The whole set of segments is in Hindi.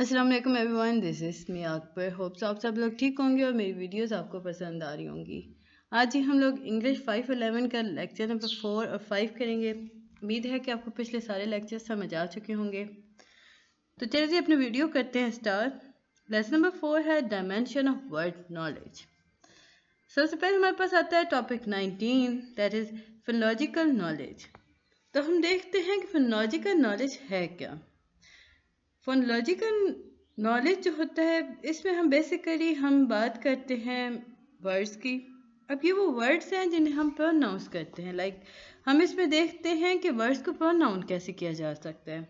अस्सलाम वालेकुम everyone, this is me Akbar. Hopes आप सब लोग ठीक होंगे और मेरी वीडियोस आपको पसंद आ रही होंगी। आज ही हम लोग इंग्लिश 511 का लेक्चर नंबर 4 और 5 करेंगे। उम्मीद है कि आपको पिछले सारे लेक्चर्स समझ आ चुके होंगे। तो चलिए अपनी वीडियो करते हैं स्टार्ट। लेसन नंबर 4 है डायमेंशन ऑफ वर्ड नॉलेज। सबसे पहले हमारे पास आता है topic 19, that is phonological knowledge. तो हम देखते हैं कि फोनोलॉजिकल नॉलेज है क्या। फोनोलॉजिकल नॉलेज जो होता है, इसमें हम बेसिकली बात करते हैं वर्ड्स की। अब ये वो वर्ड्स हैं जिन्हें हम प्रोनाउंस करते हैं। हम इसमें देखते हैं कि वर्ड्स को प्रोनाउंस कैसे किया जा सकता है।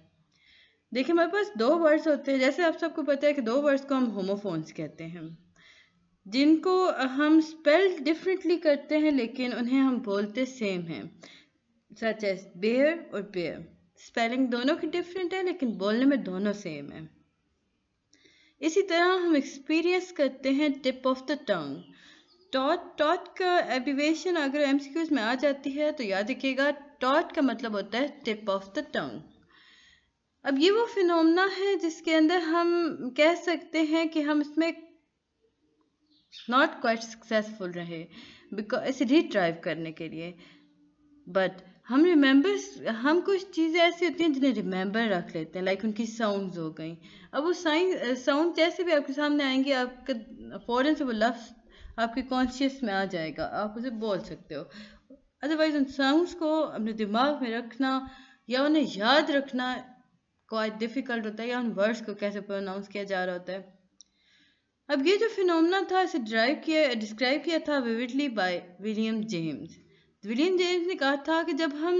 देखिए, हमारे पास दो वर्ड्स होते हैं। जैसे आप सबको पता है कि दो वर्ड्स को हम होमोफोन्स कहते हैं, जिनको हम स्पेल डिफरेंटली करते हैं लेकिन उन्हें हम बोलते सेम हैं, सच एज बेयर और बेयर। स्पेलिंग दोनों की डिफरेंट है लेकिन बोलने में दोनों सेम है। इसी तरह हम एक्सपीरियंस करते हैं tip of the tongue. Taught का एब्रीविएशन अगर एमसीक्यूज में आ जाती है तो याद रखिएगा, टॉट का मतलब होता है टिप ऑफ द टंग। अब ये वो फिनोमेना है जिसके अंदर हम कह सकते हैं कि हम इसमें नॉट क्वाइट सक्सेसफुल रहे बिकॉज इसे रिट्राइव करने के लिए। बट हम कुछ चीज़ें ऐसी होती हैं जिन्हें रिमेंबर रख लेते हैं, लाइक उनकी साउंड्स हो गई। अब वो साउंड जैसे भी आपके सामने आएंगे, आपका फ़ौरन से वो लफ्ज़ आपके कॉन्शियस में आ जाएगा, आप उसे बोल सकते हो। अदरवाइज उन साउंड्स को अपने दिमाग में रखना या उन्हें याद रखना क्वाइट डिफ़िकल्ट होता है, या उन वर्ड्स को कैसे प्रोनाउंस किया जा रहा होता है। अब ये जो फिनोमेना था, इसे डिस्क्राइब किया था vividly by William James. William James ने कहा था कि जब हम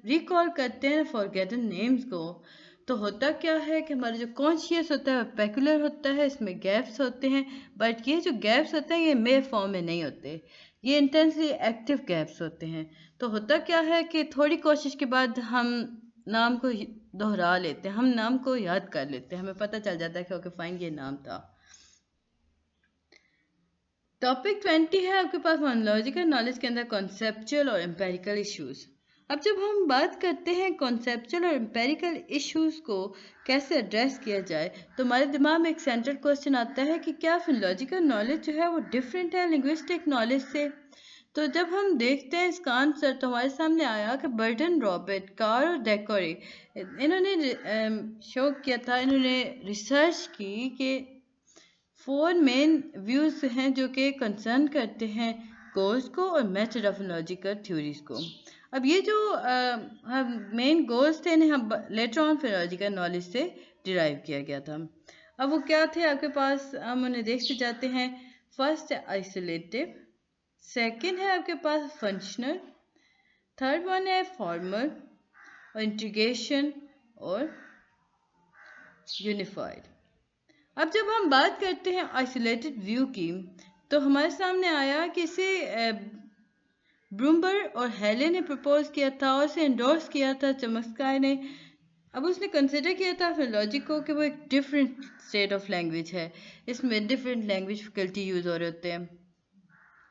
रिकॉल करते हैं फॉरगेटन नेम्स को, तो होता क्या है कि हमारा जो कॉन्शियस होता है वो पेकुलर होता है, इसमें गैप्स होते हैं। बट ये जो गैप्स होते हैं ये मेयर फॉर्म में नहीं होते, ये इंटेंसली एक्टिव गैप्स होते हैं। तो होता क्या है कि थोड़ी कोशिश के बाद हम नाम को दोहरा लेते हैं, हम नाम को याद कर लेते हैं, हमें पता चल जाता है कि ओके फाइन, ये नाम था। टॉपिक 20 है आपके पास फोनोलॉजिकल नॉलेज के अंदर कॉन्सेप्चुअल और एम्पेरिकल इश्यूज। अब जब हम बात करते हैं कॉन्सेप्चुअल और एम्पेरिकल इश्यूज को कैसे एड्रेस किया जाए, तो हमारे दिमाग में एक सेंट्रल क्वेश्चन आता है कि क्या फोनोलॉजिकल नॉलेज जो है वो डिफरेंट है लिंग्विस्टिक नॉलेज से। तो जब हम देखते हैं इसका आंसर, तो हमारे सामने आया कि बर्टन रॉबर्ट, कार और डेकोरे, इन्होंने शो किया था, इन्होंने रिसर्च की कि 4 मेन व्यूज हैं जो कि कंसर्न करते हैं गोल्स को और मेथड ऑफ लॉजिकल थ्योरीज को। अब ये जो मेन गोल्स थे, इन्हें हम लेटर ऑन फिलोलॉजिकल नॉलेज से डिराइव किया गया था। अब वो क्या थे आपके पास, हम उन्हें देखते जाते हैं। फर्स्ट है आइसोलेटिव, सेकंड है आपके पास फंक्शनल, थर्ड वन है फॉर्मल और इंटीग्रेशन और यूनिफाइड। अब जब हम बात करते हैं आइसोलेटेड व्यू की, तो हमारे सामने आया कि इसे ब्रूमबर और हेले ने प्रपोज किया था और इसे एंडोर्स किया था चमस्काय ने। अब उसने कंसिडर किया था फिलोलॉजी को कि वो एक डिफरेंट स्टेट ऑफ लैंग्वेज है, इसमें डिफरेंट लैंग्वेज फैकल्टी यूज़ हो रहे होते हैं।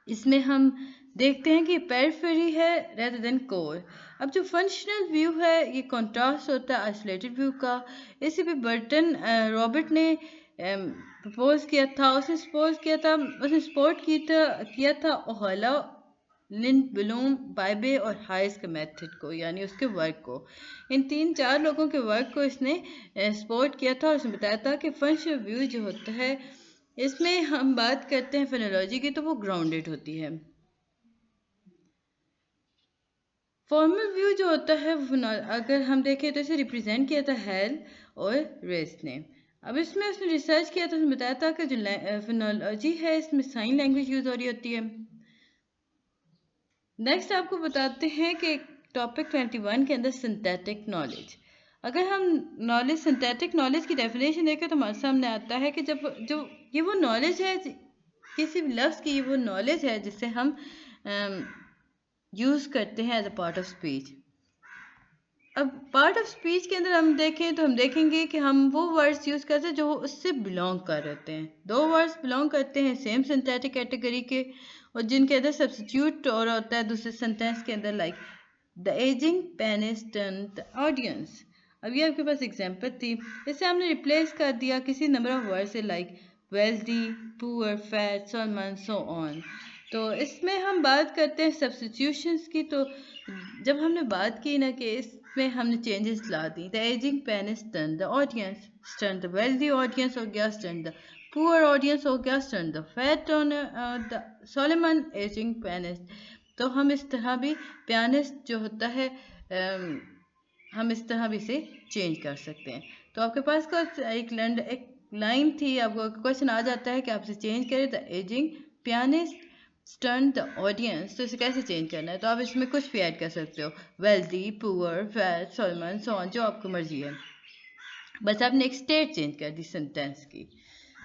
इसमें हम देखते हैं कि पेरिफेरी है रेदर देन कोर। अब जो फंक्शनल व्यू है ये कॉन्ट्रास्ट होता है आइसोलेटेड व्यू का। इसे भी बर्टन रॉबर्ट ने प्रपोज किया था, उसने सपोर्ट किया था ओहाला, लिंड ब्लूम, बाइबे और हाइस के मेथड को, यानी उसके वर्क को। इन 3-4 लोगों के वर्क को इसने सपोर्ट किया था और उसने बताया था कि फंक्शनल व्यू जो होता है, इसमें हम बात करते हैं फोनोलॉजी की, तो वो ग्राउंडेड होती है। फॉर्मल व्यू जो होता है अगर हम देखें तो इसे रिप्रेजेंट किया था हेल और रेस ने। अब इसमें उसने रिसर्च किया तो उसने बताया था कि जो फोनोलॉजी है इसमें साइन लैंग्वेज यूज हो रही होती है। नेक्स्ट आपको बताते हैं कि टॉपिक 21 के अंदर सिंथेटिक नॉलेज। अगर हम सिंथेटिक नॉलेज की डेफिनेशन देखें तो हमारे सामने आता है कि जब जो ये वो नॉलेज है, किसी भी लफ्ज़ की ये वो नॉलेज है जिसे हम यूज़ करते हैं as a part of speech. अब पार्ट ऑफ स्पीच के अंदर हम देखें तो हम देखेंगे कि हम वो वर्ड्स यूज़ करते हैं जो उससे बिलोंग कर रहते हैं। दो वर्ड्स बिलोंग करते हैं सेम सिंथेटिक कैटेगरी के, और जिनके अंदर सब्स्टिट्यूट और होता है दूसरे सेंटेंस के अंदर, like the ageing pain is turn the audience. अब ये आपके पास एग्जांपल थी, इसे हमने रिप्लेस कर दिया किसी नंबर ऑफ वर्ड से, like wealthy, poor, fat, Salman, so on. तो इसमें हम बात करते हैं सब्स्टिट्यूशंस की। तो जब हमने बात की ना कि इसमें हमने चेंजेस ला दी, the ageing pain stun the audience, stun the wealthy audience हो गया, स्टन द पुअर ऑडियंस हो गया, stun the fat on the Solomon aging pianist. तो हम इस तरह भी पियानिस्ट जो होता है हम इस तरह भी इसे चेंज कर सकते हैं। तो आपके पास एक लाइन थी, आपको क्वेश्चन आ जाता है कि आप इसे चेंज करें, the ageing pianist stun the audience. तो इसे कैसे चेंज करना है? तो आप इसमें कुछ भी ऐड कर सकते हो, wealthy, poor, fat, Solomon, so on, जो आपको मर्जी है। बस आपने एक स्टेट चेंज कर दी सेंटेंस की।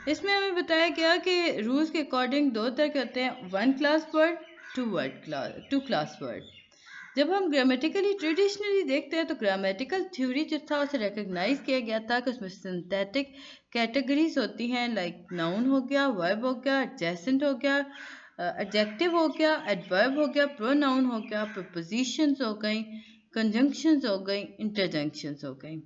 इसमें हमें बताया गया कि रूल्स के अकॉर्डिंग दो तरह के होते हैं, one class word, two class word. जब हम ग्रामेटिकली ट्रेडिशनली देखते हैं तो ग्रामेटिकल थ्योरी जो था उसे रिकग्नाइज किया गया था कि उसमें सिंथेटिक कैटेगरीज होती हैं, लाइक नाउन हो गया, वर्ब हो गया, एडजेसेंट हो गया, एडजेक्टिव हो गया, एडवर्ब हो गया, प्रोनाउन हो गया, प्रपोजिशंस हो गई, कंजंक्शंस हो गई, इंटरजंक्शंस हो गई।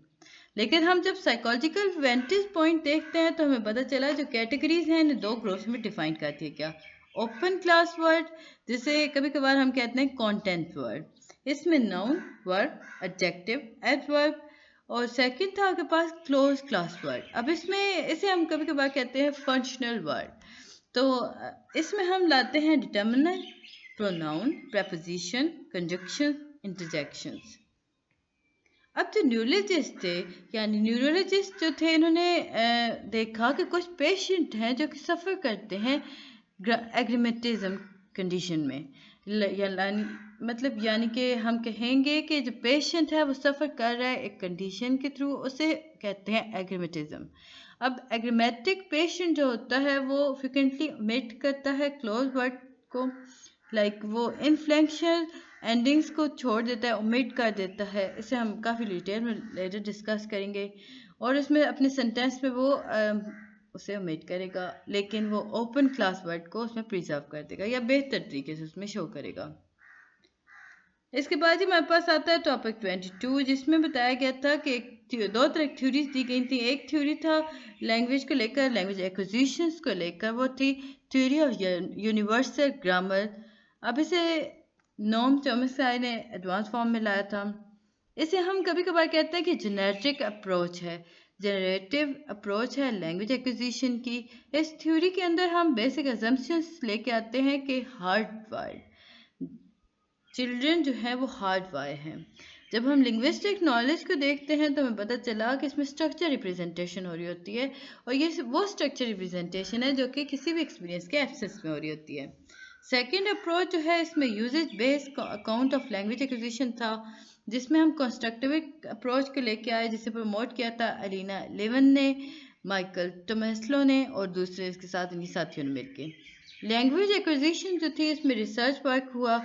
लेकिन हम जब साइकोलॉजिकल वेंटेज पॉइंट देखते हैं तो हमें पता चला जो कैटेगरीज हैं इन्हें दो ग्रुप्स में डिफाइन करती है। क्या? ओपन क्लास वर्ड, जिसे कभी कभार हम कहते हैं कंटेंट वर्ड, इसमें नाउन, वर्ब, एडजेक्टिव, एडवर्ब, और सेकंड था आपके पास क्लोज क्लास वर्ड। अब इसमें इसे हम कभी कभार कहते हैं फंक्शनल वर्ड। तो इसमें हम लाते हैं determiner, pronoun, preposition, conjunction, interjections. अब जो न्यूरोलॉजिस्ट थे, यानी न्यूरोलॉजिस्ट जो थे, इन्होंने देखा कि कुछ पेशेंट हैं जो कि सफ़र करते हैं एग्रीमेटिज्म कंडीशन में, यानी कि हम कहेंगे कि जो पेशेंट है वो सफ़र कर रहा है एक कंडीशन के थ्रू, उसे कहते हैं एग्रीमेटिज्म। अब एग्रीमेटिक पेशेंट जो होता है वो फ्रिक्वेंटली ओमिट करता है क्लोज वर्ड को, लाइक वो इनफ्लेक्शनल एंडिंग्स को छोड़ देता है, ओमिट कर देता है। इसे हम काफ़ी डिटेल में लेटर डिस्कस करेंगे। और इसमें अपने सेंटेंस में वो उसे ओमिट करेगा, लेकिन वो ओपन क्लास वर्ड को उसमें प्रिजर्व कर देगा या बेहतर तरीके से उसमें शो करेगा। इसके बाद ही हमारे पास आता है टॉपिक 22, जिसमें बताया गया था कि दो तरह की थ्योरीज दी गई थी। एक थ्योरी था लैंग्वेज को लेकर, लैंग्वेज एक्विजिशंस को लेकर, वो थी थ्योरी ऑफ यूनिवर्सल ग्रामर। अब इसे नोम चॉम्स्की ने एडवांस फॉर्म में लाया था। इसे हम कभी कभार कहते हैं कि जेनेटिक अप्रोच है, जनरेटिव अप्रोच है लैंग्वेज एक्विजिशन की। इस थ्योरी के अंदर हम बेसिक अजम्पशंस लेके आते हैं कि हार्ड वायर्ड चिल्ड्रन जो है वो हार्ड वायर हैं। जब हम लिंग्विस्टिक नॉलेज को देखते हैं तो हमें पता चला कि इसमें स्ट्रक्चर रिप्रेजेंटेशन हो रही होती है, और ये वो स्ट्रक्चर रिप्रेजेंटेशन है जो कि किसी भी एक्सपीरियंस के एब्सेंस में हो रही होती है। सेकेंड अप्रोच जो है इसमें usage based account of language acquisition था, जिसमें हम कंस्ट्रक्टिविस्ट अप्रोच को लेके आए, जिसे प्रमोट किया था अलीना लेवन ने, माइकल टोमेस्लो ने और दूसरे इसके साथ इनके साथियों ने मिलकर। लैंग्वेज एक्विजिशन जो थी इसमें रिसर्च वर्क हुआ,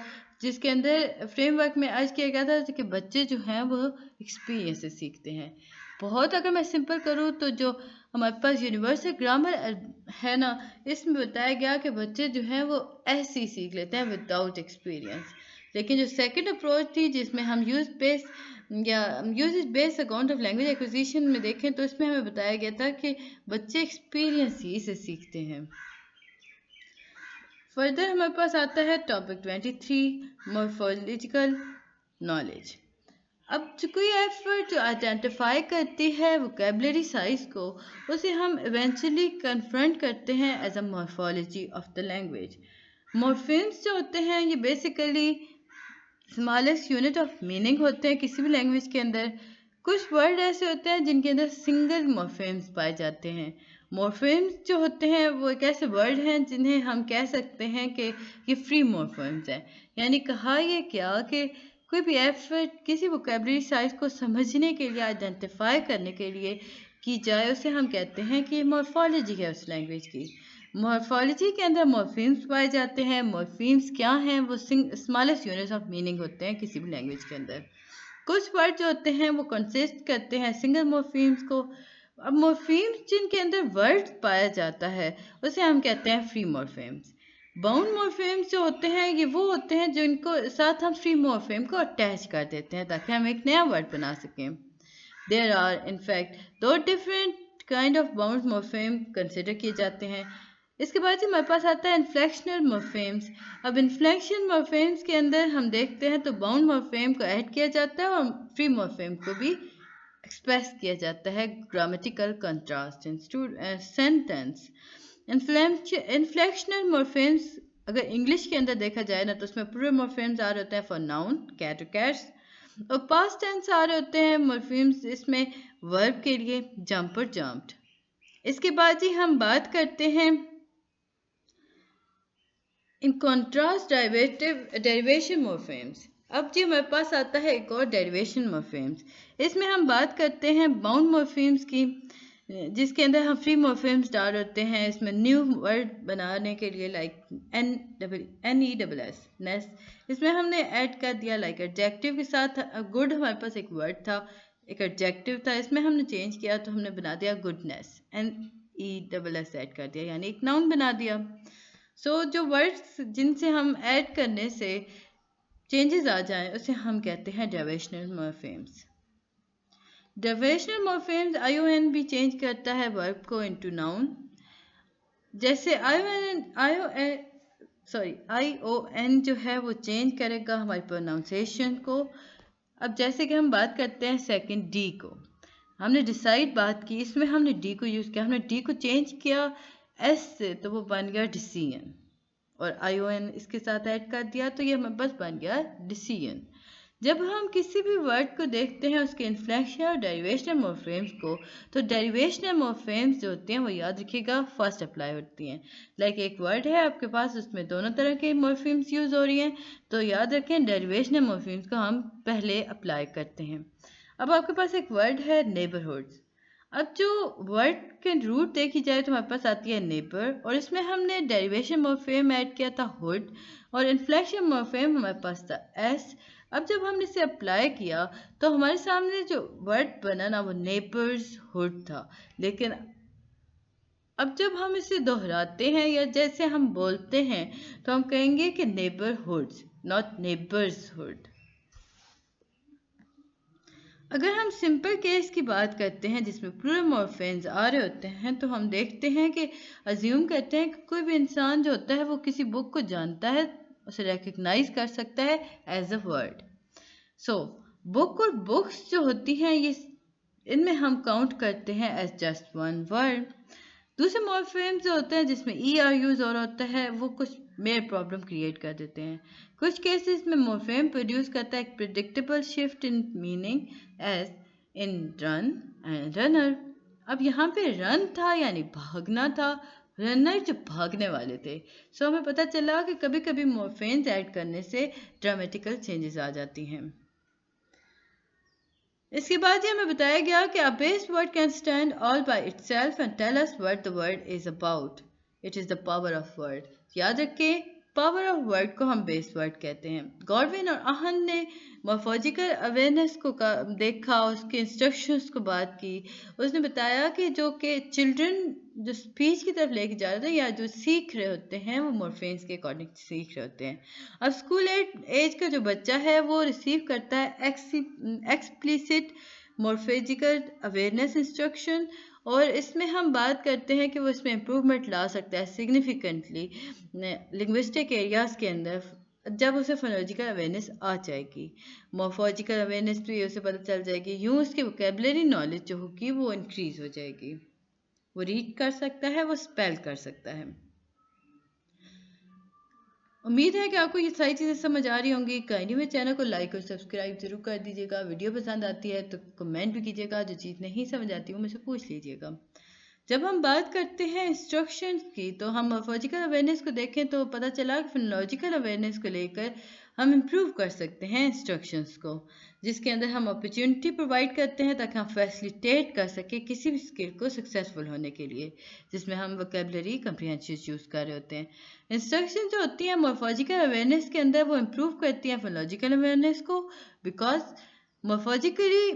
जिसके अंदर फ्रेमवर्क में अर्ज किया गया था कि बच्चे जो हैं वो एक्सपीरियंस से सीखते हैं। बहुत अगर मैं सिंपल करूँ तो जो हमारे पास यूनिवर्सल ग्रामर है ना, इसमें बताया गया कि बच्चे जो हैं वो ऐसे ही सीख लेते हैं विदाउट एक्सपीरियंस। लेकिन जो सेकंड अप्रोच थी जिसमें हम use based account of language acquisition में देखें तो इसमें हमें बताया गया था कि बच्चे एक्सपीरियंस ही से सीखते हैं। फर्दर हमारे पास आता है टॉपिक 23, मॉर्फोलॉजिकल नॉलेज। अब जो कोई एफर्ट जो आइडेंटिफाई करती है वोकेबलरी साइज को, उसे हम इवेंचुअली कन्फ्रंट करते हैं as a morphology of the language. Morphemes जो होते हैं ये basically smallest unit of meaning होते हैं किसी भी लैंग्वेज के अंदर। कुछ वर्ड ऐसे होते हैं जिनके अंदर सिंगल मॉर्फेम्स पाए जाते हैं। मॉर्फेम्स जो होते हैं वो एक ऐसे वर्ड हैं जिन्हें हम कह सकते हैं कि ये फ्री मॉर्फेम्स हैं। यानी कहा ये क्या कि कोई भी एफर्ट किसी वोकेबलरी साइज को समझने के लिए, आइडेंटिफाई करने के लिए की जाए, उसे हम कहते हैं कि मॉर्फोलॉजी है उस लैंग्वेज की। मॉर्फोलॉजी के अंदर मॉर्फीम्स पाए जाते हैं। मॉर्फीम्स क्या हैं? वो स्मॉलेस्ट यूनिट्स ऑफ मीनिंग होते हैं किसी भी लैंग्वेज के अंदर। कुछ वर्ड जो होते हैं वो कंसिस्ट करते हैं सिंगल मॉर्फीम्स को। अब मॉर्फीम्स जिनके अंदर वर्ड पाया जाता है उसे हम कहते हैं फ्री मॉर्फेम्स। बाउंड मॉर्फेम्स जो होते हैं ये वो होते हैं जिनको साथ हम फ्री मॉर्फेम को अटैच कर देते हैं ताकि हम एक नया वर्ड बना सकें। देयर आर इनफैक्ट दो different kind of bound morpheme consider किए जाते हैं। इसके बाद हमारे पास आता है इन्फ्लेक्शनल मॉर्फेम्स। अब इन्फ्लेक्शन मॉर्फेम्स के अंदर हम देखते हैं तो बाउंड मॉर्फेम को ऐड किया जाता है और फ्री मॉर्फेम को भी एक्सप्रेस किया जाता है ग्रामेटिकल कंट्रास्ट इन सेंटेंस। इन्फ्लेक्शनल मॉर्फेम्स अगर इंग्लिश के अंदर देखा जाए ना तो उसमें पूरे मॉर्फेम्स आ रहे होते हैं फॉर नाउन कैट और कैट्स, और पास्ट टेंस आ रहे होते हैं मॉर्फेम्स इसमें वर्ब के लिए जंप और जंप्ड। इसके बाद ही हम बात करते हैं इन कॉन्ट्रास्ट डेरिवेशन मॉर्फेम्स। अब जी हमारे पास आता है एक और डेरिवेशन मॉर्फेम्स। इसमें हम बात करते हैं बाउंड मॉर्फेम्स की, जिसके अंदर हम फ्री मॉर्फेम्स डाल होते हैं इसमें न्यू वर्ड बनाने के लिए, लाइक NESS नेस। इसमें हमने ऐड कर दिया लाइक एडजेक्टिव के साथ गुड, हमारे पास एक वर्ड था, एक एडजेक्टिव था, इसमें हमने चेंज किया तो हमने बना दिया गुडनेस, NESS ऐड कर दिया, यानी एक नाउन बना दिया। जो वर्ड्स जिनसे हम ऐड करने से चेंजेस आ जाएं उसे हम कहते हैं डेरिवेशनल मॉर्फेम्स। डेरिवेशनल मॉर्फेम्स ION भी चेंज करता है वर्ब को इनटू नाउन। जैसे ION जो है वो चेंज करेगा हमारी प्रोनाउंसिएशन को। अब जैसे कि हम बात करते हैं सेकंड D को, हमने डिसाइड बात की, इसमें हमने D को यूज़ किया, हमने D को चेंज किया S से तो वो बन गया डिसीजन, और ION इसके साथ ऐड कर दिया तो ये हमें बस बन गया डिसीजन। जब हम किसी भी वर्ड को देखते हैं उसके इन्फ्लेक्शन और डेरिवेशनल मॉर्फेम्स को, तो डेरिवेशनल मॉर्फेम्स जो होते हैं वो याद रखिएगा फर्स्ट अप्लाई होती हैं। लाइक एक वर्ड है आपके पास, उसमें दोनों तरह के मॉर्फेम्स यूज़ हो रही हैं, तो याद रखें डेरिवेशनल मॉर्फेम्स को हम पहले अप्लाई करते हैं। अब आपके पास एक वर्ड है नेबरहुड्स। अब जो वर्ड के रूट देखी जाए तो हमारे पास आती है नेबर, और इसमें हमने डेरिवेशन मॉर्फेम ऐड किया था हुड, और इन्फ्लेक्शन मॉर्फेम हमारे पास था एस। अब जब हमने इसे अप्लाई किया तो हमारे सामने जो वर्ड बना ना वो नेबर्स हुड था, लेकिन अब जब हम इसे दोहराते हैं या जैसे हम बोलते हैं तो हम कहेंगे कि नेबरहुड्स, नॉट नेबर्सहुड। अगर हम सिंपल केस की बात करते हैं जिसमें प्लूरल मॉर्फेम्स आ रहे होते हैं तो हम देखते हैं कि अज्यूम करते हैं कि कोई भी इंसान जो होता है वो किसी बुक को जानता है, उसे रिकग्नाइज कर सकता है एज अ वर्ड। बुक और बुक्स जो होती हैं ये इनमें हम काउंट करते हैं एज जस्ट वन वर्ड। दूसरे मॉर्फेम्स जो होते हैं जिसमें ER यूज हो रहा होता है वो कुछ मेयर प्रॉब्लम क्रिएट कर देते हैं। कुछ केसेस में मॉर्फेम प्रोड्यूस करता है एक predictable shift in meaning as in run and runner. अब यहाँ पे रन था यानी भागना था, रनर जो भागने वाले थे। हमें पता चला कि कभी कभी मॉर्फेम्स ऐड करने से ड्रामेटिकल चेंजेस आ जाती हैं। इसके बाद ये हमें बताया गया कि a base word can stand all by itself and tell us what the word is about. It is the power of word. याद रखें, पावर ऑफ वर्ड को हम बेस वर्ड कहते हैं। गॉडविन और आहन ने मॉर्फोलॉजिकल अवेयरनेस को देखा, उसके इंस्ट्रक्शंस को बात की। उसने बताया कि जो कि चिल्ड्रन जो स्पीच की तरफ लेके जा रहे थे या जो सीख रहे होते हैं वो मॉर्फेम्स के अकॉर्डिंग सीख रहे होते हैं। अब स्कूल एज का जो बच्चा है वो रिसीव करता है एक्सप्लिसिट मॉर्फोलॉजिकल अवेयरनेस इंस्ट्रक्शन, और इसमें हम बात करते हैं कि वो इसमें इम्प्रूवमेंट ला सकता है सिग्निफिकेंटली लिंग्विस्टिक एरियाज के अंदर जब उसे फोनोलॉजिकल अवेयरनेस आ जाएगी। मॉर्फोलॉजिकल अवेयरनेस भी उसे पता चल जाएगी, यूँ उसकी वोकेबलरी नॉलेज जो होगी वो इंक्रीज हो जाएगी, वो रीड कर सकता है, वो स्पेल कर सकता है। उम्मीद है कि आपको ये सारी चीज़ें समझ आ रही होंगी। कहीं मेरे चैनल को लाइक और सब्सक्राइब जरूर कर दीजिएगा। वीडियो पसंद आती है तो कमेंट भी कीजिएगा, जो चीज़ नहीं समझ आती वो मुझसे पूछ लीजिएगा। जब हम बात करते हैं इंस्ट्रक्शंस की तो हम मॉर्फोलॉजिकल अवेयरनेस को देखें तो पता चला कि फोनोलॉजिकल अवेयरनेस को लेकर हम इम्प्रूव कर सकते हैं इंस्ट्रक्शंस को, जिसके अंदर हम अपॉर्चुनिटी प्रोवाइड करते हैं ताकि हम फैसिलिटेट कर सकें किसी भी स्किल को सक्सेसफुल होने के लिए, जिसमें हम वोकेबलरी कम्प्रीहेंशन यूज़ कर रहे होते हैं। इंस्ट्रक्शन जो होती हैं मॉर्फोलॉजिकल अवेयरनेस के अंदर वो इम्प्रूव करती हैं फोनोलॉजिकल अवेयरनेस को, बिकॉज मॉर्फोलॉजिकली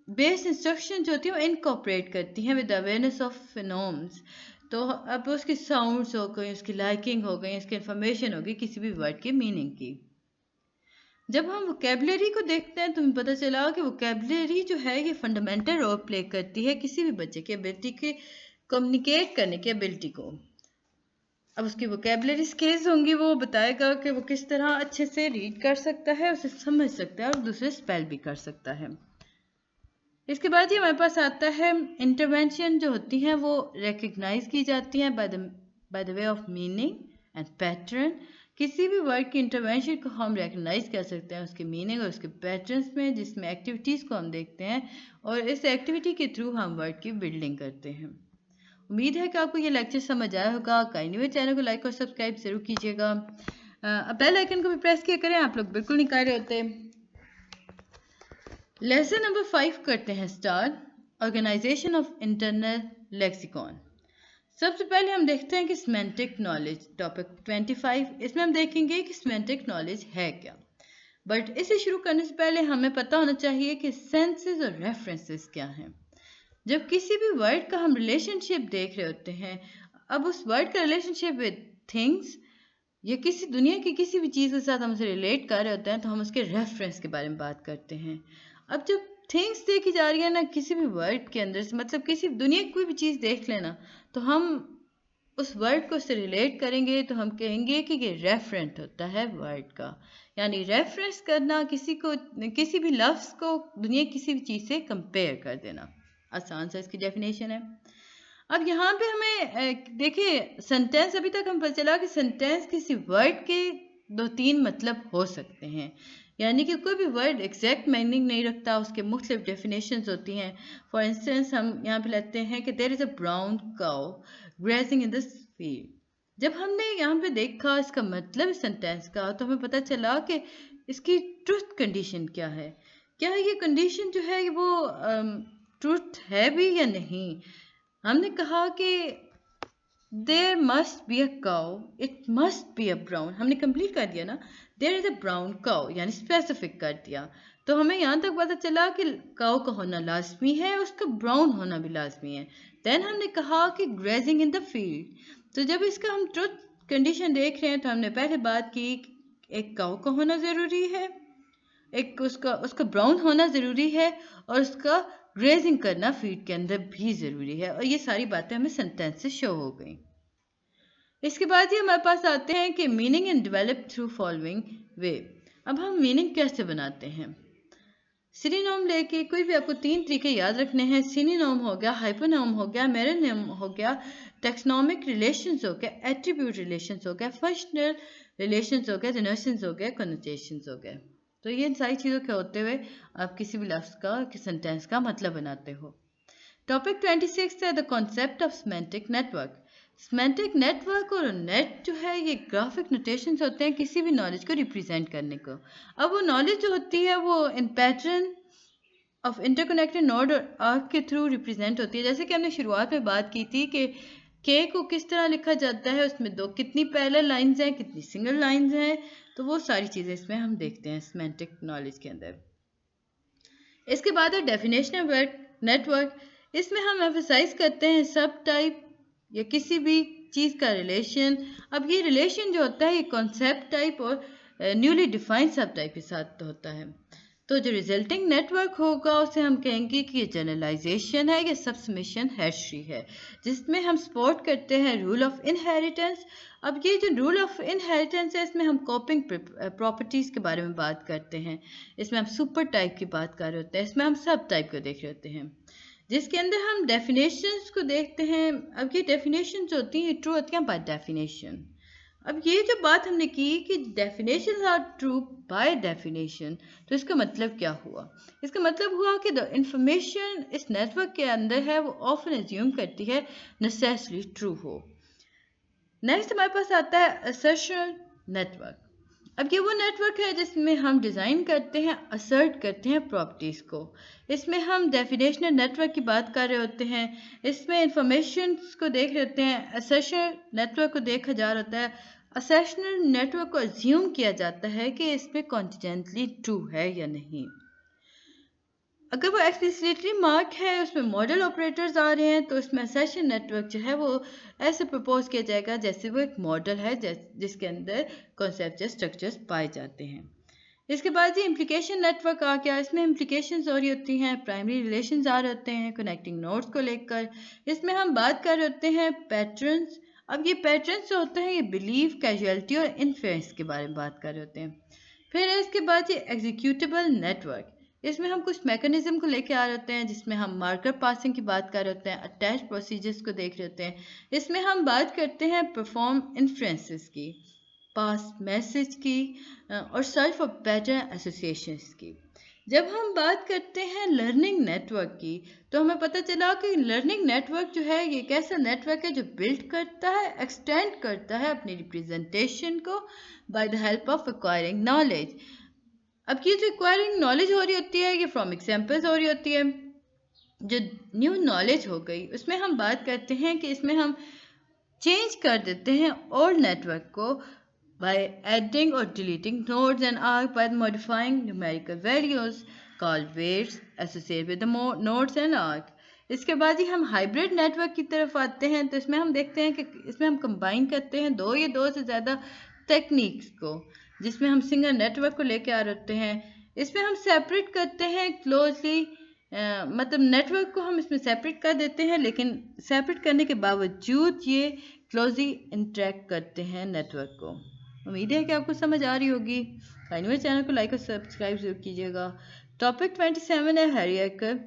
बेस्ड इंस्ट्रक्शन जो होती है वो इनकॉपरेट करती हैं विद अवेयरनेस ऑफ फिनोम्स। तो अब उसकी साउंड्स हो गई, उसकी लाइकिंग हो गई, उसकी इन्फॉर्मेशन होगी किसी भी वर्ड की मीनिंग की। जब हम वोकेबलरी को देखते हैं तो हमें पता चला कि वोकेबलरी जो है ये फंडामेंटल रोल प्ले करती है किसी भी बच्चे की एबिलिटी के कम्युनिकेट करने की एबिलिटी को। अब उसकी वोकेबलरी स्किल्स होंगी, वो बताएगा कि वो किस तरह अच्छे से रीड कर सकता है, उसे समझ सकता है और दूसरे स्पेल भी कर सकता है। इसके बाद ये हमारे पास आता है इंटरवेंशन जो होती हैं वो रिकग्नाइज की जाती हैं by the way of meaning and pattern. किसी भी वर्ड की इंटरवेंशन को हम रिकग्नाइज कर सकते हैं उसके मीनिंग और उसके पैटर्न्स में, जिसमें एक्टिविटीज़ को हम देखते हैं और इस एक्टिविटी के थ्रू हम वर्ड की बिल्डिंग करते हैं। उम्मीद है कि आपको ये लेक्चर समझ आया होगा। काइंडली मेरे चैनल को लाइक और सब्सक्राइब जरूर कीजिएगा। अब बेल आइकन को भी प्रेस किया करें, आप लोग बिल्कुल नहीं कर रहे होते। लेसन नंबर 5 करते हैं start, organisation of internal lexicon. सबसे पहले हम देखते हैं कि सिमेंटिक नॉलेज, टॉपिक 25। इसमें हम देखेंगे कि सिमेंटिक नॉलेज है क्या। बट इसे शुरू करने से पहले हमें पता होना चाहिए कि सेंसेस और रेफरेंसेस क्या हैं। जब किसी भी वर्ड का हम रिलेशनशिप देख रहे होते हैं, अब उस वर्ड का रिलेशनशिप विद थिंग्स या किसी दुनिया की किसी भी चीज़ के साथ हम उसे रिलेट कर रहे होते हैं तो हम उसके रेफरेंस के बारे में बात करते हैं। अब जब थिंग्स देखी जा रही है ना किसी भी वर्ड के अंदर से, मतलब किसी दुनिया की कोई भी चीज़ देख लेना, तो हम उस वर्ड को उससे रिलेट करेंगे तो हम कहेंगे कि ये रेफरेंट होता है वर्ड का। यानी रेफरेंस करना, किसी भी लफ्ज़ को दुनिया की किसी भी चीज़ से कंपेयर कर देना, आसान सा इसकी डेफिनेशन है। अब यहाँ पे हमें देखिए सेंटेंस, अभी तक हम पता चला कि सेंटेंस किसी वर्ड के 2-3 मतलब हो सकते हैं, यानी कि कोई भी वर्ड एग्जैक्ट मीनिंग नहीं रखता, उसके मुख्तलिफ डेफिनेशंस होती हैं। फॉर इंस्टेंस हम यहाँ पे लेते हैं कि there is a brown cow grazing in the field. जब हमने यहाँ पे देखा इसका मतलब सेंटेंस का, तो हमें पता चला कि इसकी ट्रुथ कंडीशन क्या है। क्या ये कंडीशन जो है वो ट्रुथ है भी या नहीं। हमने कहा कि there must be a cow, it must be a brown, हमने कंप्लीट कर दिया ना, there is a brown cow यानी स्पेसिफिक कर दिया। तो हमें यहाँ तक पता चला कि काउ का होना लाजमी है, उसका ब्राउन होना भी लाजमी है। देन हमने कहा कि ग्रेजिंग इन द फील्ड। तो जब इसका हम ट्रुथ कंडीशन देख रहे हैं तो हमने पहले बात की एक काउ का होना ज़रूरी है, एक उसका ब्राउन होना ज़रूरी है और उसका ग्रेजिंग करना फीड के अंदर भी ज़रूरी है। और ये सारी बातें हमें सेंटेंस से शो हो गई। इसके बाद ही हमारे पास आते हैं कि meaning and develop through following वे। अब हम मीनिंग कैसे बनाते हैं। सिनोनिम लेके कोई भी आपको 3 तरीके याद रखने हैं। सिनोनिम हो गया, हाइपरनिम हो गया, मेरोनिम हो गया, टेक्सोनोमिक रिलेशंस हो गया, एट्रीब्यूट रिलेशंस हो गया, फंक्शनल रिलेशंस हो गया, जनरेशंस हो गया, कनोटेशंस हो गए। तो ये इन सारी चीज़ों के होते हुए आप किसी भी लफ्ज़ का, सेंटेंस का मतलब बनाते हो। टॉपिक 26 है the concept of semantic network. Semantic network और नेट जो है ये ग्राफिक नोटेशंस होते हैं किसी भी नॉलेज को रिप्रेजेंट करने को। अब वो नॉलेज जो होती है वो इन पैटर्न ऑफ इंटरकनेक्टेड नोड और आर्क के थ्रू रिप्रेजेंट होती है। जैसे कि हमने शुरुआत में बात की थी कि के को किस तरह लिखा जाता है, उसमें कितनी पैरेलल लाइंस हैं, कितनी सिंगल लाइंस हैं, तो वो सारी चीज़ें इसमें हम देखते हैं सिमेंटिक नॉलेज के अंदर। इसके बाद है डेफिनेशन ऑफ नेटवर्क। इसमें हम एम्फसाइज करते हैं सब टाइप या किसी भी चीज़ का रिलेशन। अब ये रिलेशन जो होता है ये कॉन्सेप्ट टाइप और न्यूली डिफाइंड सब टाइप के साथ होता है। तो जो रिजल्टिंग नेटवर्क होगा उसे हम कहेंगे कि ये जनरलाइजेशन है, ये सबसमिशन हैशरी है, जिसमें हम सपोर्ट करते हैं रूल ऑफ इनहेरिटेंस। अब ये जो रूल ऑफ इनहेरिटेंस है इसमें हम कॉपिंग प्रॉपर्टीज़ के बारे में बात करते हैं, इसमें हम सुपर टाइप की बात कर रहे होते हैं, इसमें हम सब टाइप को देख रहे होते हैं, जिसके अंदर हम डेफिनेशंस को देखते हैं। अब ये डेफिनेशंस होती हैं ट्रू होती हैं बाय डेफिनेशन। अब ये जो बात हमने की कि definitions are true by definition, तो इसका मतलब क्या हुआ। इसका मतलब हुआ कि द इंफॉर्मेशन इस नेटवर्क के अंदर है वो ऑफन एज्यूम करती है नेसेसरी ट्रू हो। नेक्स्ट हमारे पास आता है असर्शन नेटवर्क। अब ये वो नेटवर्क है जिसमें हम डिज़ाइन करते हैं, असर्ट करते हैं प्रॉपर्टीज़ को। इसमें हम डेफिनेशनल नेटवर्क की बात कर रहे होते हैं, इसमें इंफॉर्मेशन को देख रहे होते हैं। असर्शन नेटवर्क को देखा जा रहा होता है, असर्शनल नेटवर्क को अज्यूम किया जाता है कि इसमें कॉन्टिजेंटली ट्रू है या नहीं। अगर वो एक्सप्लिसिटली मार्क है, उसमें मॉडल ऑपरेटर्स आ रहे हैं, तो इसमें असर्शन नेटवर्क जो है वो ऐसे प्रपोज किया जाएगा जैसे वो एक मॉडल है जिसके अंदर कॉन्सेप्ट या स्ट्रक्चर्स पाए जाते हैं। इसके बाद ये इम्प्लीकेशन नेटवर्क आ गया। इसमें इम्प्लीकेशंस हो रही होती हैं, प्राइमरी रिलेशंस आ रहे होते हैं कनेक्टिंग नोड्स को लेकर। इसमें हम बात कर रहे होते हैं पैटर्न्स। अब ये पैटर्न्स जो होते हैं ये बिलीव, कैजुअलिटी और इन्फ्लुएंस के बारे में बात कर रहे होते हैं। फिर इसके बाद ये एग्जीक्यूटेबल नेटवर्क। इसमें हम कुछ मैकेनिज्म को लेके आ रहे होते हैं, जिसमें हम मार्कर पासिंग की बात कर रहे होते हैं, अटैच प्रोसीजर्स को देख रहे होते हैं। इसमें हम बात करते हैं परफॉर्म इन्फ्लुएंसेस की, पास मैसेज की और सर्च फॉर बेटर एसोसिएशंस की। जब हम बात करते हैं लर्निंग नेटवर्क की, तो हमें पता चला कि लर्निंग नेटवर्क जो है ये एक ऐसा नेटवर्क है जो बिल्ड करता है, एक्सटेंड करता है अपनी रिप्रेजेंटेशन को by the help of acquiring knowledge. अब ये जो एक्वायरिंग नॉलेज हो रही होती है ये फ्रॉम एग्जाम्पल्स हो रही होती है। जो न्यू नॉलेज हो गई उसमें हम बात करते हैं कि इसमें हम चेंज कर देते हैं ओल्ड नेटवर्क को by adding or deleting nodes and arcs, by modifying numerical values called weights associated with the nodes and arc। इसके बाद ही हम हाइब्रिड नेटवर्क की तरफ आते हैं। तो इसमें हम देखते हैं कि इसमें हम कंबाइन करते हैं दो या दो से ज़्यादा टेक्निक्स को, जिसमें हम सिंगल नेटवर्क को लेके आ रहे हैं। इसमें हम सेपरेट करते हैं क्लोजली, मतलब नेटवर्क को हम इसमें सेपरेट कर देते हैं, लेकिन सेपरेट करने के बावजूद ये क्लोजली इंटरेक्ट करते हैं नेटवर्क को। उम्मीद है कि आपको समझ आ रही होगी। मेरे चैनल को लाइक और सब्सक्राइब जरूर कीजिएगा। टॉपिक 27 है हायरार्चिकल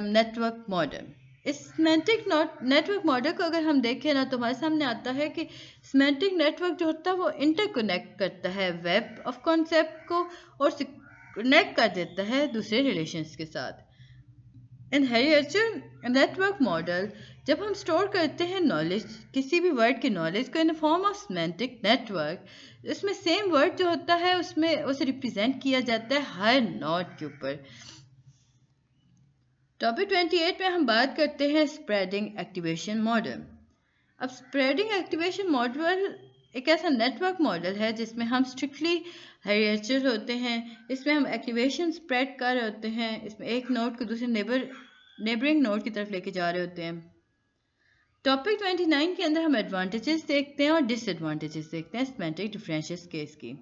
नेटवर्क मॉडल। इस सिमेंटिक नेटवर्क मॉडल को अगर हम देखें ना तो हमारे सामने आता है कि सिमेंटिक नेटवर्क जो होता है वो इंटरकनेक्ट करता है वेब ऑफ कॉन्सेप्ट को और कनेक्ट कर देता है दूसरे रिलेशंस के साथ। इन हायरार्चिकल नेटवर्क मॉडल जब हम स्टोर करते हैं नॉलेज, किसी भी वर्ड की नॉलेज को in form of semantic network, इसमें सेम वर्ड जो होता है उसमें उसे रिप्रेजेंट किया जाता है हर नोड के ऊपर। टॉपिक 28 में हम बात करते हैं स्प्रेडिंग एक्टिवेशन मॉडल। अब स्प्रेडिंग एक्टिवेशन मॉडल एक ऐसा नेटवर्क मॉडल है जिसमें हम स्ट्रिक्टली हायरार्चिकल होते हैं। इसमें हम एक्टिवेशन स्प्रेड कर रहे होते हैं, इसमें एक नोड को दूसरे नेबरिंग नोड की तरफ लेके जा रहे होते हैं। टॉपिक 29 के अंदर हम एडवांटेजेस देखते हैं और डिसएडवांटेजेस देखते हैं सिमेंटिक डिफरेंशियल्स केस की।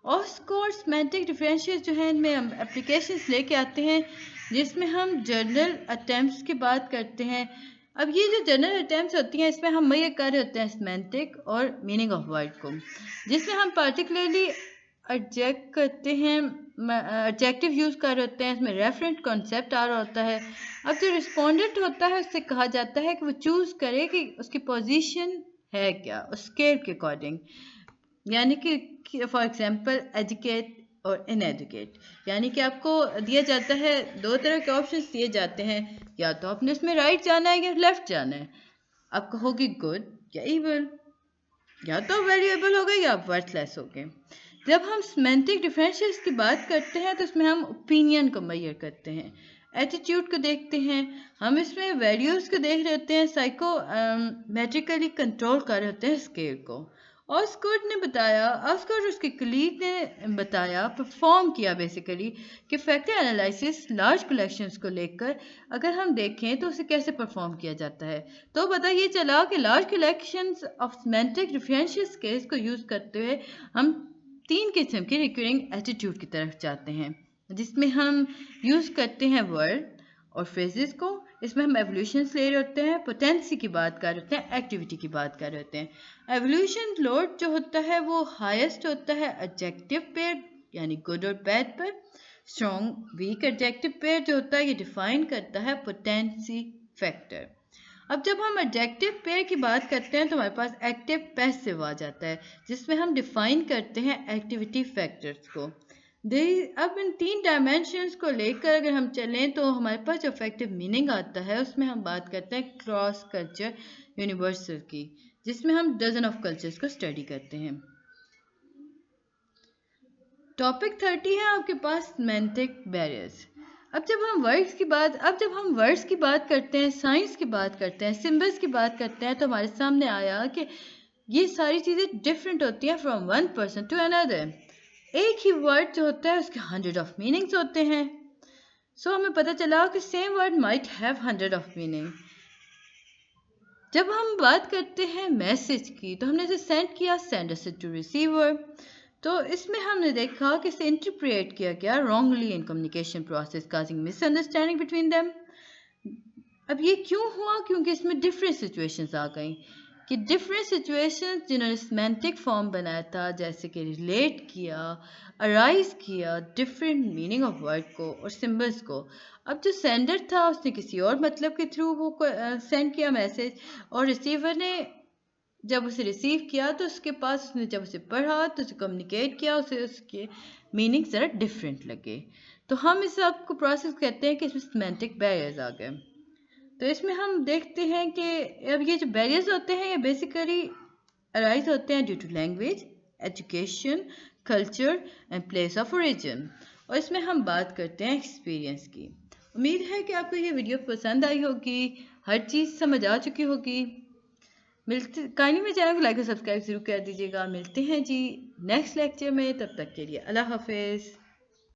और स्कोर सिमेंटिक डिफरेंशियल्स जो हैं इनमें हम एप्लीकेशंस लेके आते हैं, जिसमें हम जर्नल अटैम्प्ट्स की बात करते हैं। अब ये जो जर्नल अटैम्प्ट्स होती हैं इसमें हम मेजर कर रहे होते हैं सिमेंटिक और मीनिंग ऑफ वर्ड को, जिसमें हम पार्टिकुलरली एडजेक्ट करते हैं, एडजेक्टिव यूज़ कर रहे होते हैं। इसमें रेफरेंट कॉन्सेप्ट आ रहा होता है। अब जो रिस्पोंडेंट होता है उससे कहा जाता है कि वो चूज़ करे कि उसकी पोजीशन है क्या उस स्केल के अकॉर्डिंग, यानी कि फॉर एग्जांपल एजुकेट और इनएजुकेट, यानी कि आपको दिया जाता है दो तरह के ऑप्शंस दिए जाते हैं, या तो आपने इसमें राइट जाना है या लेफ्ट जाना है। आप कहोगे गुड या इविल, या तो वैल्यूएबल हो गए या वर्थलेस हो गए। जब हम सिमेंटिक डिफरेंशियल्स की बात करते हैं तो इसमें हम ओपिनियन को मेजर करते हैं, एटीट्यूड को देखते हैं, हम इसमें वैल्यूज़ को देख रहे होते हैं, साइकोमेट्रिकली कंट्रोल कर रहे होते हैं स्केल को। ऑस्कॉट ने बताया, ऑस्कॉट और उसके कलीग ने बताया, परफॉर्म किया बेसिकली कि फैक्टर एनालिसिस लार्ज कलेक्शंस को लेकर अगर हम देखें तो उसे कैसे परफॉर्म किया जाता है। तो पता ये चला कि large collections of semantic differential scales को यूज़ करते हुए हम 3 किस्म के रिकरिंग एटीट्यूड की तरफ जाते हैं, जिसमें हम यूज़ करते हैं वर्ड और फ्रेजेस को। इसमें हम एवोल्यूशंस ले रहे होते हैं, पोटेंसी की बात कर रहे होते हैं, एक्टिविटी की बात कर रहे होते हैं। एवोल्यूशन लोड जो होता है वो हाईएस्ट होता है एडजेक्टिव पेयर यानी गुड और बैड पर। स्ट्रॉन्ग वीक एडजेक्टिव पेयर जो होता है ये डिफाइन करता है पोटेंसी फैक्टर। अब जब हम एडजेक्टिव पेयर की बात करते हैं तो हमारे पास एक्टिव पैसिव आ जाता है, जिसमें हम डिफाइन करते हैं एक्टिविटी फैक्टर्स को। अब इन 3 डायमेंशंस को लेकर अगर हम चलें तो हमारे पास जो इफेक्टिव मीनिंग आता है उसमें हम बात करते हैं क्रॉस कल्चर यूनिवर्सल की, जिसमें हम डजन ऑफ कल्चर्स को स्टडी करते हैं। टॉपिक 30 है आपके पास सिमेंटिक बैरियर्स। अब जब हम वर्ड्स की बात करते हैं, साइंस की बात करते हैं, सिंबल्स की बात करते हैं, तो हमारे सामने आया कि ये सारी चीज़ें डिफरेंट होती हैं from one person to another. एक ही वर्ड जो होता है उसके 100 ऑफ मीनिंग्स होते हैं। सो हमें पता चला कि same word might have 100 of meaning. जब हम बात करते हैं मैसेज की तो हमने इसे सेंड किया, सेंड मैसेज टू रिसीवर। तो इसमें हमने देखा कि इसे इंटरप्रेट किया गया wrongly in communication process causing misunderstanding between them. अब ये क्यों हुआ? क्योंकि इसमें डिफरेंट सिचुएशंस आ गई कि डिफरेंट सिचुएशंस जिन्होंने सिमेंटिक फॉर्म बनाया था, जैसे कि रिलेट किया, अराइज किया डिफरेंट मीनिंग ऑफ वर्ड को और सिंबल्स को। अब जो सेंडर था उसने किसी और मतलब के थ्रू वो सेंड किया मैसेज, और रिसीवर ने जब उसे रिसीव किया तो उसके पास उसने जब उसे पढ़ा तो उसे कम्युनिकेट किया, उसे उसके मीनिंग ज़रा डिफरेंट लगे। तो हम इस आपको प्रोसेस कहते हैं कि इसमें सिमेंटिक बैरियर्स आ गए। तो इसमें हम देखते हैं कि अब ये जो बैरियर्स होते हैं ये बेसिकली अराइज होते हैं due to language, education, culture and place of origin. और इसमें हम बात करते हैं एक्सपीरियंस की। उम्मीद है कि आपको ये वीडियो पसंद आई होगी, हर चीज़ समझ आ चुकी होगी। मिलते काइंडली मेरे चैनल को लाइक और सब्सक्राइब जरूर कर दीजिएगा। मिलते हैं जी नेक्स्ट लेक्चर में, तब तक के लिए अल्लाह हाफिज़।